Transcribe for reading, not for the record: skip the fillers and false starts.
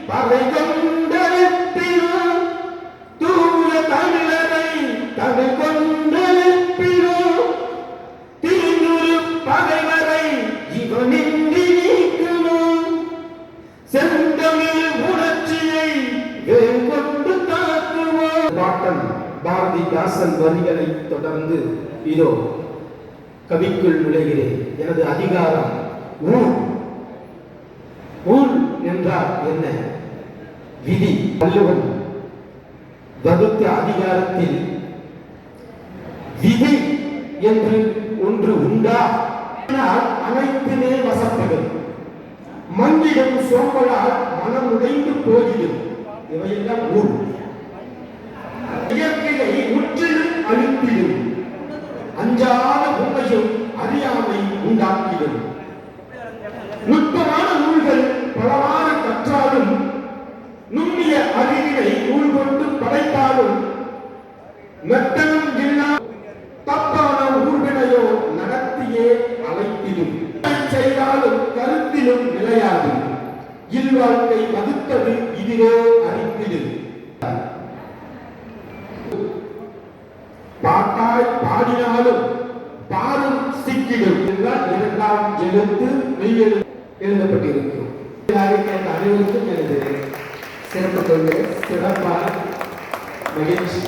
பகை கொண்டெழுப்பினோம் தூய தமிழரை தகை கொண்டெழுப்பினோம் தீங்குறு பகைவரை இவனின்றி நீக்கணும் செந்தமிழ் உணர்ச்சியை வேங்கொண்டு தாக்குவோம். பாட்டன் பாரதிதாசன் வரிகளை தொடர்ந்து இதோ கவிக்குள் நுழைகிறேன். எனது அதிகாரம் ஊழ். ஊழ் என்றால் என்ன? விதி. வள்ளுவன் வகுத்த அதிகாரத்தில் விதி என்று ஒன்று உண்டா? அனைத்துமே வசப்படும். மங்கிடும் சோம்பலால் மனம் உடைந்து போகிடும். இவையெல்லாம் ஊழ். இயற்கையை முற்றிலும் அழித்திடும். அஞ்சாத உண்மையும் அறியாமை உண்டாக்கிடும். நுட்பமான நூல்கள் பலவாறு கற்றாலும் நுண்ணிய அறிவினை நூல் கொண்டு படைத்தாலும் மெத்தனம் இல்லா தப்பான ஊர்வினையோ நடத்தியே அழைத்திடும். செய்தாலும் கருத்திலும் நிலையாது. இல்வாழ்க்கை வகுத்தது இதுவே அறிந்திடும். பாட்டாய் பாடினாலும் பாரும் சிக்கிடும் என்றால் இரண்டாம் எழுத்து மெய்யெழு எழுதப்பட்டிருக்கும். அனைவருக்கும் எனது சிறப்பு கொள்கை சிறப்பான மகிழ்ச்சி.